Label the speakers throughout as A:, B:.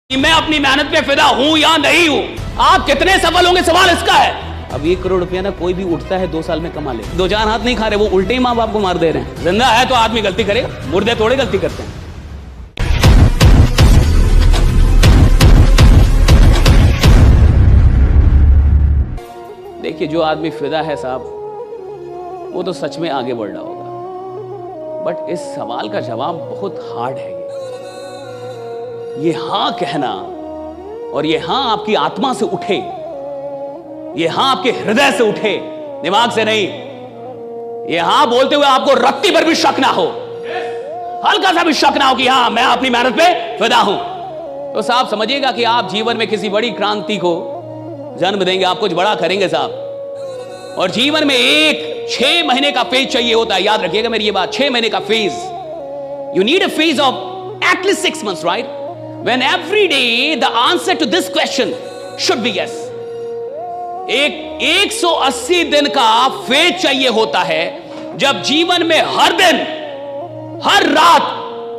A: मैं अपनी मेहनत पे फिदा हूं या नहीं हूं। आप कितने सफल होंगे, सवाल इसका है। अब 1 करोड़ रुपया ना कोई भी उठता है 2 साल में कमा ले। 2-4 हाथ नहीं खा रहे, वो उल्टे ही माँ बाप को मार दे रहे हैं। जिंदा है तो आदमी गलती करेगा, मुर्दे थोड़े गलती करते हैं। देखिए, जो आदमी फिदा है साहब, वो तो सच में आगे बढ़ रहा होगा। बट इस सवाल का जवाब बहुत हार्ड है। ये हां कहना और ये हां आपकी आत्मा से उठे, ये हां आपके हृदय से उठे, दिमाग से नहीं। ये हां बोलते हुए आपको रत्ती पर भी शक ना हो, हल्का सा भी शक ना हो कि हां मैं अपनी मेहनत पे फिदा हूं, तो साहब समझिएगा कि आप जीवन में किसी बड़ी क्रांति को जन्म देंगे। आप कुछ बड़ा करेंगे साहब। और जीवन में एक 6 महीने का फेज चाहिए होता है। याद रखिएगा मेरी ये बात, 6 महीने का phase. You need a phase of at least 6 months, right? When every day the answer to this question should be yes. एक 180 दिन का फेज चाहिए होता है, जब जीवन में हर दिन, हर रात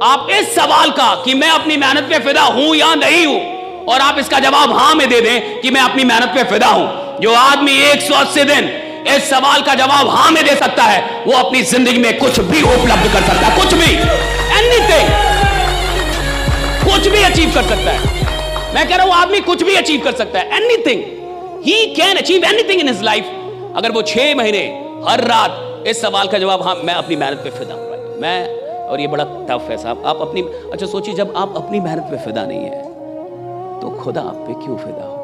A: आप इस सवाल का कि मैं अपनी मेहनत पे फिदा हूं या नहीं हूं, और आप इसका जवाब हां में दे दें कि मैं अपनी मेहनत पे फिदा हूं। जो आदमी 180 दिन इस सवाल का जवाब हां में दे सकता है, वो अपनी जिंदगी में कुछ भी उपलब्ध कर सकता है। कुछ भी, एनीथिंग, कुछ भी अचीव कर सकता है। मैं कह रहा हूं आदमी कुछ भी अचीव कर सकता है। Anything, he can achieve anything in his life, अगर वो 6 महीने हर रात इस सवाल का जवाब हाँ मैं अपनी मेहनत पे फिदा हूं। मैं, और ये बड़ा टफ है साहब। आप अपनी, अच्छा सोचिए, जब आप अपनी मेहनत पे फिदा नहीं है तो खुदा आप पे क्यों फिदा हो?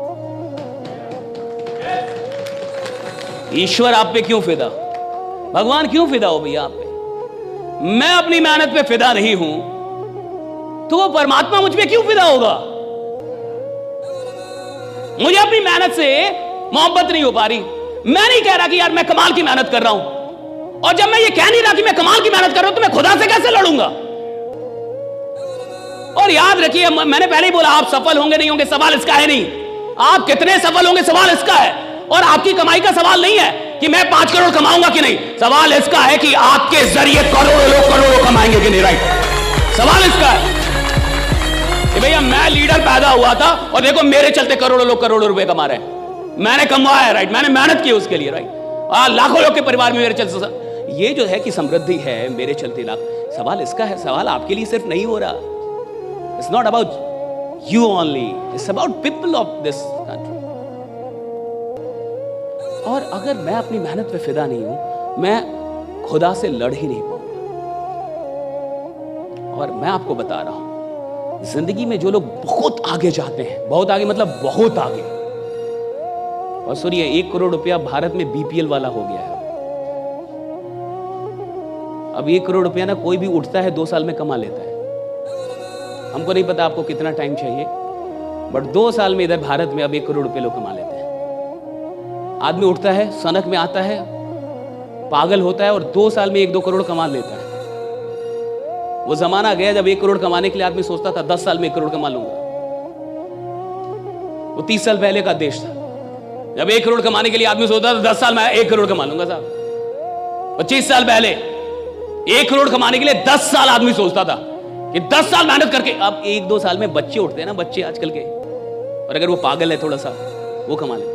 A: ईश्वर आप पे क्यों फिदा, भगवान क्यों फिदा हो भैया आप पे? मैं अपनी मेहनत पे फिदा नहीं हूं तो वो परमात्मा मुझ पे क्यों फिदा होगा? मुझे अपनी मेहनत से मोहब्बत नहीं हो पा रही। मैं नहीं कह रहा कि यार मैं कमाल की मेहनत कर रहा हूं, और जब मैं ये कह नहीं रहा कि मैं कमाल की मेहनत कर रहा हूं तो मैं खुदा से कैसे लड़ूंगा? और याद रखिए, मैंने पहले ही बोला, आप सफल होंगे नहीं होंगे सवाल इसका है नहीं। आप कितने सफल होंगे सवाल इसका है। और आपकी कमाई का सवाल नहीं है कि मैं 5 करोड़ कमाऊंगा कि नहीं। सवाल इसका है कि आपके जरिए करोड़ों लोग करोड़ों कमाएंगे कि नहीं। राइट, सवाल इसका है कि भैया मैं लीडर पैदा हुआ था और देखो मेरे चलते करोड़ों लोग करोड़ों रुपए कमा रहे हैं। मैंने कमाया, राइट, मैंने मेहनत की उसके लिए, राइट। लाखों लोग के परिवार में मेरे चलते, ये जो है कि समृद्धि है मेरे चलते लाख। सवाल इसका है, सवाल आपके लिए सिर्फ नहीं हो रहा। It's not about you only, it's about people of this country. और अगर मैं अपनी मेहनत पे फिदा नहीं हूं, मैं खुदा से लड़ ही नहीं पाऊंगा। और मैं आपको बता रहा हूं, जिंदगी में जो लोग बहुत आगे जाते हैं, बहुत आगे मतलब बहुत आगे, और सुनिए 1 करोड़ रुपया भारत में बीपीएल वाला हो गया है। अब 1 करोड़ रुपया ना कोई भी उठता है 2 साल में कमा लेता है। हमको नहीं पता आपको कितना टाइम चाहिए, बट 2 साल में इधर भारत में अब 1 करोड़ रुपये लोग कमा लेते हैं। आदमी उठता है, सनक में आता है, पागल होता है और 2 साल में 1-2 करोड़ कमा लेता है। वो जमाना गया जब 1 करोड़ कमाने के लिए आदमी सोचता था 10 साल में 1 करोड़ कमा लूंगा। वो 30 साल पहले का देश था, जब 1 करोड़ कमाने के लिए आदमी सोचता था 10 साल में 1 करोड़ कमा लूंगा साहब। 25 साल पहले 1 करोड़ कमाने के लिए 10 साल आदमी सोचता था कि 10 साल मेहनत करके। अब 1-2 साल में बच्चे उठते हैं ना, बच्चे आजकल के, और अगर वो पागल है थोड़ा सा, वो कमा लेता।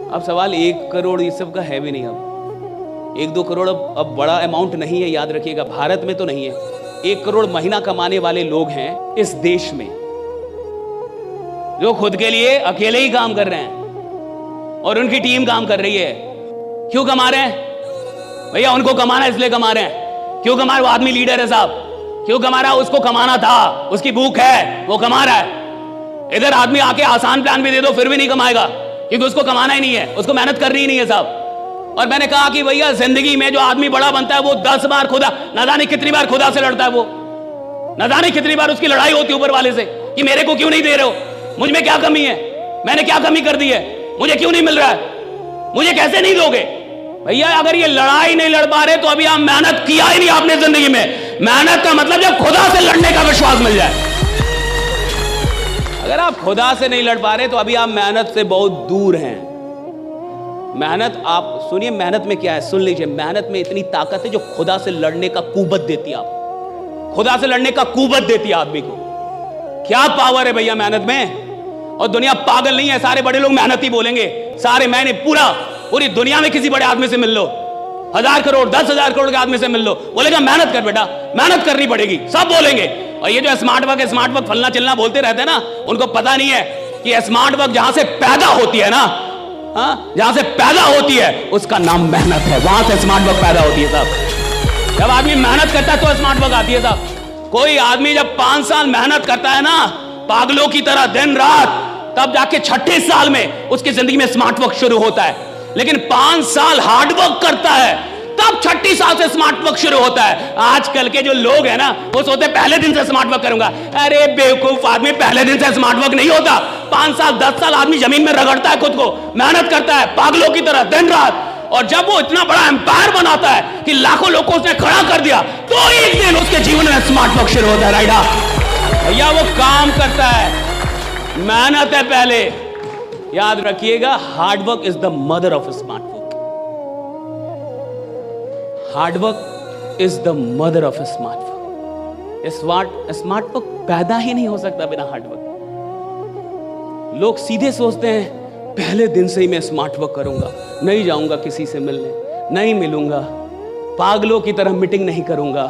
A: अब सवाल 1 करोड़ ये सब का है भी नहीं। अब 1-2 करोड़ अब बड़ा अमाउंट नहीं है, याद रखिएगा। भारत में तो नहीं है। 1 करोड़ महीना कमाने वाले लोग हैं इस देश में, जो खुद के लिए अकेले ही काम कर रहे हैं और उनकी टीम काम कर रही है। क्यों कमा रहे हैं भैया? उनको कमाना इसलिए कमा रहे हैं। क्यों कमा रहे? वो आदमी लीडर है साहब। क्यों कमा रहा है? उसको कमाना था, उसकी भूख है, वो कमा रहा है। इधर आदमी आके आसान प्लान भी दे दो फिर भी नहीं कमाएगा, क्योंकि उसको कमाना ही नहीं है, उसको मेहनत करनी ही नहीं है साहब। और मैंने कहा कि भैया जिंदगी में जो आदमी बड़ा बनता है वो 10 बार खुदा, ना जाने कितनी बार खुदा से लड़ता है। वो ना जाने कितनी बार उसकी लड़ाई होती है ऊपर वाले से कि मेरे को क्यों नहीं दे रहे हो, मुझ में क्या कमी है, मैंने क्या कमी कर दी है, मुझे क्यों नहीं मिल रहा है, मुझे कैसे नहीं दोगे? भैया अगर ये लड़ाई नहीं लड़ पा रहे तो अभी आप मेहनत किया ही नहीं आपने जिंदगी में। मेहनत का मतलब जब खुदा से लड़ने का विश्वास मिल जाए। अगर आप खुदा से नहीं लड़ पा रहे तो अभी आप मेहनत से बहुत दूर हैं। मेहनत, आप सुनिए मेहनत में क्या है, सुन लीजिए। मेहनत में इतनी ताकत है जो खुदा से लड़ने का कुव्वत देती है आपको। खुदा से लड़ने का कुव्वत देती है आदमी को। क्या पावर है भैया मेहनत में। और दुनिया पागल नहीं है, सारे बड़े लोग मेहनत ही बोलेंगे, सारे मैंने पूरी दुनिया में किसी बड़े आदमी से मिल लो, 1000 करोड़ 10,000 करोड़ के आदमी से मिल लो, बोलेगा मेहनत कर बेटा, मेहनत करनी पड़ेगी, सब बोलेंगे। और ये जो स्मार्ट वर्क फलना चिलना बोलते रहते हैं ना, उनको पता नहीं है कि स्मार्ट वर्क जहां से पैदा होती है ना, जहां से पैदा होती है उसका नाम मेहनत है, वहां से स्मार्ट वर्क पैदा होती है साहब। जब आदमी मेहनत करता है तो स्मार्ट वर्क आती है साहब। कोई आदमी जब 5 साल मेहनत करता है ना पागलों की तरह दिन रात, तब जाके 6ठे साल में उसकी जिंदगी में स्मार्ट वर्क शुरू होता है। लेकिन 5 साल हार्ड वर्क करता है तब 6ठी साल से स्मार्ट वर्क शुरू होता है। आजकल के जो लोग हैं ना वो सोचते पहले दिन से स्मार्ट वर्क करूंगा। अरे बेवकूफ आदमी, पहले दिन से स्मार्ट वर्क नहीं होता। 5 साल 10 साल आदमी जमीन में रगड़ता है, खुद को मेहनत करता है पागलों की तरह दिन रात, और जब वो इतना बड़ा एम्पायर बनाता है कि लाखों लोगों को उसने खड़ा कर दिया, तो एक दिन उसके जीवन में स्मार्ट वर्क शुरू होता है। राइडा भैया वो काम करता है, मेहनत है पहले। याद रखिएगा, hard work is the mother of smart work. Hard work is the mother of smart work. Smart work पैदा ही नहीं हो सकता बिना हार्ड वर्क। लोग सीधे सोचते हैं पहले दिन से ही मैं स्मार्ट वर्क करूंगा, नहीं जाऊंगा किसी से मिलने, नहीं मिलूंगा, पागलों की तरह मीटिंग नहीं करूंगा।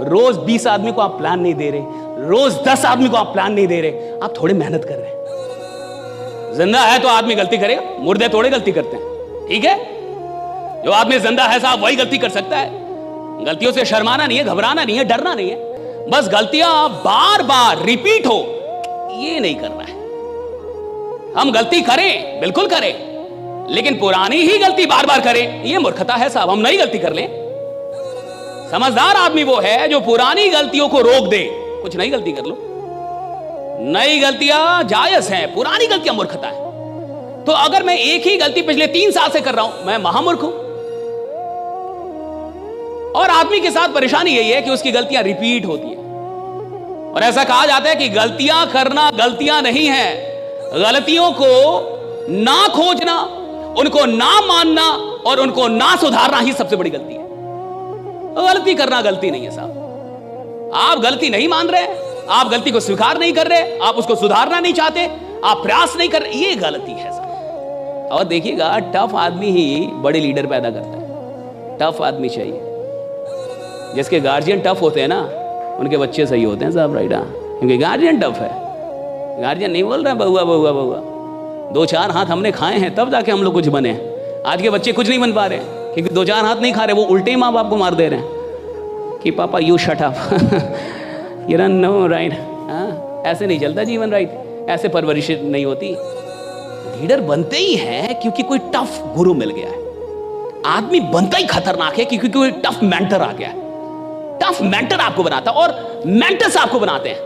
A: रोज 20 आदमी को आप प्लान नहीं दे रहे, रोज 10 आदमी को आप प्लान नहीं दे रहे, आप थोड़े मेहनत कर रहे हैं। जिंदा है तो आदमी गलती करेगा, मुर्दे थोड़े गलती करते हैं, ठीक है। जो आदमी जिंदा है साहब वही गलती कर सकता है। गलतियों से शर्माना नहीं है, घबराना नहीं है, डरना नहीं है, बस गलतियां बार बार रिपीट हो ये नहीं करना है। हम गलती करें, बिल्कुल करें, लेकिन पुरानी ही गलती बार बार करें ये मूर्खता है साहब। हम नई गलती कर लें। समझदार आदमी वो है जो पुरानी गलतियों को रोक दे, कुछ नई गलती कर लो। नई गलतियां जायज हैं, पुरानी गलतियां मूर्खता है। तो अगर मैं एक ही गलती पिछले 3 साल से कर रहा हूं, मैं महामूर्ख हूं। और आदमी के साथ परेशानी यही है कि उसकी गलतियां रिपीट होती है। और ऐसा कहा जाता है कि गलतियां करना गलतियां नहीं है, गलतियों को ना खोजना, उनको ना मानना और उनको ना सुधारना ही सबसे बड़ी गलती है। गलती करना गलती नहीं है साहब। आप गलती नहीं मान रहे, आप गलती को स्वीकार नहीं कर रहे, आप उसको सुधारना नहीं चाहते, आप प्रयास नहीं कर रहे, ये गलती है साहब। और देखिएगा, टफ आदमी ही बड़े लीडर पैदा करता है। टफ आदमी चाहिए। जिसके गार्जियन टफ होते हैं ना, उनके बच्चे सही होते हैं साहब। राइडा, क्योंकि गार्जियन टफ है। गार्जियन नहीं बोल रहे हैं बहुआ बहुआ बहुआ, 2-4 हाथ हमने खाए हैं तब जाके हम लोग कुछ बने हैं। आज के बच्चे कुछ नहीं बन पा रहे हैं क्योंकि 2-4 हाथ नहीं खा रहे, वो उल्टे ही माँ बाप को मार दे रहे हैं कि पापा you shut up you don't know right. ऐसे नहीं चलता जीवन, राइट। ऐसे परवरिश नहीं होती। लीडर बनते ही है क्योंकि कोई टफ गुरु मिल गया है। आदमी बनता ही खतरनाक है क्योंकि कोई टफ मेंटर आ गया है। टफ मेंटर आपको बनाता है, और मेंटर्स आपको बनाते हैं।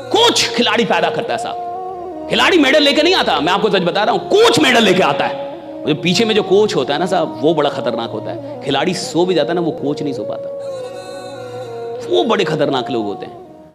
A: कोच खिलाड़ी पैदा करता है साहब। खिलाड़ी मेडल लेके नहीं आता, मैं आपको सच बता रहा हूं, कोच मेडल लेके आता है। जो पीछे में जो कोच होता है ना साहब, वो बड़ा खतरनाक होता है। खिलाड़ी सो भी जाता है ना, वो कोच नहीं सो पाता। वो बड़े खतरनाक लोग होते हैं।